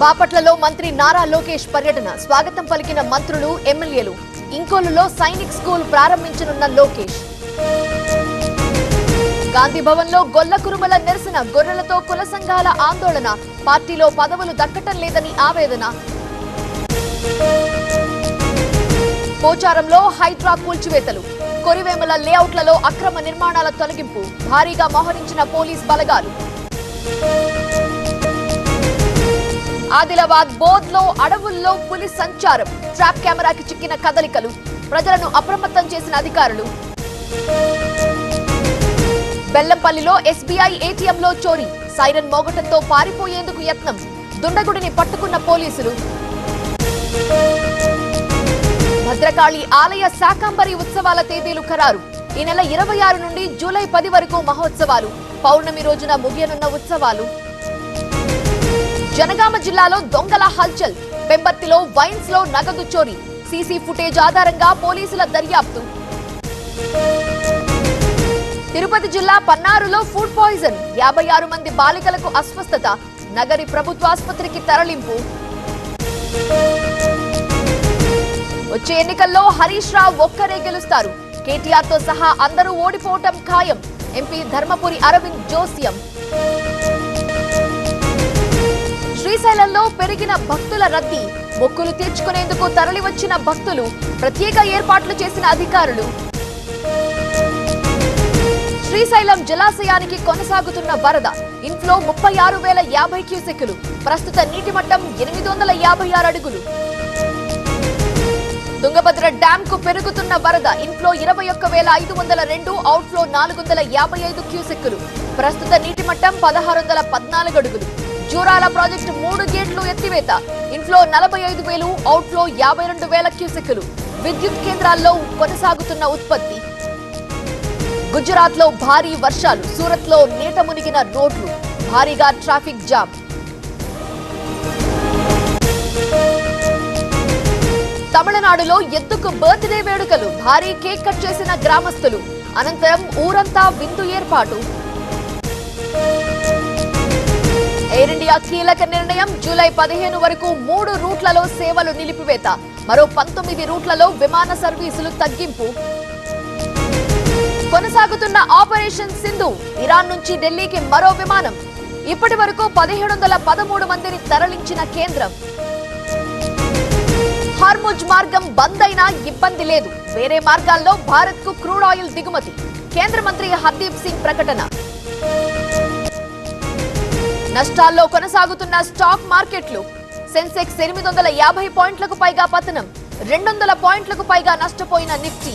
బాపట్లలో మంత్రి నారా లోకేష్ పర్యటన స్వాగతం పలికిన మంత్రులు ఎమ్మెల్యేలు. ఇంకోలులో సైనిక్ స్కూల్ ప్రారంభించనున్న లోకేష్. గాంధీ భవన్ లో గొల్ల కురుమల నిరసన, గొర్రెలతో కుల సంఘాల ఆందోళన, పార్టీలో పదవులు దక్కటం లేదని ఆవేదన. పోచారంలో హైడ్రా కూల్చివేతలు, కొరివేముల లేఅవుట్లలో అక్రమ నిర్మాణాల తొలగింపు, భారీగా మోహరించిన పోలీస్ బలగాలు. ఆదిలాబాద్ బోధ్లో అడవుల్లో పులి సంచారం, ట్రాప్ కెమెరాకి చిక్కిన కదలికలు, ప్రజలను అప్రమత్తం చేసిన అధికారులు. బెల్లంపల్లిలో ఎస్బీఐ ఏటీఎంలో చోరీ, సైరన్ మోగటంతో పారిపోయేందుకు యత్నం, దుండగుడిని పట్టుకున్న పోలీసులు. భద్రకాళి ఆలయ శాకంబరి ఉత్సవాల తేదీలు ఖరారు. ఈ నెల 26 నుండి జూలై 10 వరకు మహోత్సవాలు, పౌర్ణమి రోజున ముగియనున్న ఉత్సవాలు. జనగామ జిల్లాలో దొంగల హల్చల్, పెంబర్తిలో వైన్స్ లో నగదు చోరీ, సీసీ ఫుటేజ్ ఆధారంగా పోలీసుల దర్యాప్తు. తిరుపతి జిల్లా పన్నారులో ఫుడ్ పాయిజన్, 56 మంది బాలికలకు అస్వస్థత, నగరి ప్రభుత్వ ఆసుపత్రికి తరలింపు. వచ్చే ఎన్నికల్లో హరీష్ రావు ఒక్కరే గెలుస్తారు, కేటీఆర్ తో సహా అందరూ ఓడిపోవటం ఖాయం, ఎంపీ ధర్మపురి అరవింద్ జోస్యం. శ్రీశైలంలో పెరిగిన భక్తుల రద్దీ, మొక్కులు తీర్చుకునేందుకు తరలివచ్చిన భక్తులు, ప్రత్యేక ఏర్పాట్లు చేసిన అధికారులు. శ్రీశైలం జలాశయానికి కొనసాగుతున్న వరద, ఇన్ఫ్లో 36,050 క్యూసెక్కులు, ప్రస్తుత నీటి మట్టం 856 అడుగులు. తుంగభద్ర డ్యాం కు పెరుగుతున్న వరద, ఇన్ఫ్లో 21,502, అవుట్ఫ్లో 455 క్యూసెక్కులు, ప్రస్తుత నీటి మట్టం 1,614 అడుగులు. జూరాల ప్రాజెక్టు 3 గేట్లు ఎత్తివేత, ఇన్ఫ్లో 45,000, అవుట్ఫ్లో 52,000 క్యూసెక్కులు. విద్యుత్ కేంద్రాల్లో కొనసాగుతున్న ఉత్పత్తి. గుజరాత్ లో భారీ వర్షాలు, సూరత్ లో నీట మునిగిన రోడ్లు, భారీగా ట్రాఫిక్ జామ్. తమిళనాడులో ఎద్దుకు బర్త్డే వేడుకలు, భారీ కేక్ కట్ చేసిన గ్రామస్తులు, అనంతరం ఊరంతా విందు ఏర్పాటు. ఎయిర్ ఇండియా కీలక నిర్ణయం, జూలై 15 వరకు 3 రూట్లలో సేవలు నిలిపివేత, మరో 19 రూట్లలో విమాన సర్వీసులు తగ్గింపు. కొనసాగుతున్న ఆపరేషన్ సింధు, ఇరాన్ నుంచి ఢిల్లీకి మరో విమానం, ఇప్పటి వరకు 1713 మందిని తరలించిన కేంద్రం. హార్ముజ్ మార్గం బంద్ అయినా ఇబ్బంది లేదు, వేరే మార్గాల్లో భారత్ కు క్రూడ్ ఆయిల్ దిగుమతి, కేంద్ర మంత్రి హర్దీప్ సింగ్ ప్రకటన. నష్టాల్లో కొనసాగుతున్న స్టాక్ మార్కెట్లు, సెన్సెక్స్ 850 పాయింట్లకు పైగా పతనం, 200 పాయింట్లకు పైగా నష్టపోయిన నిఫ్టీ.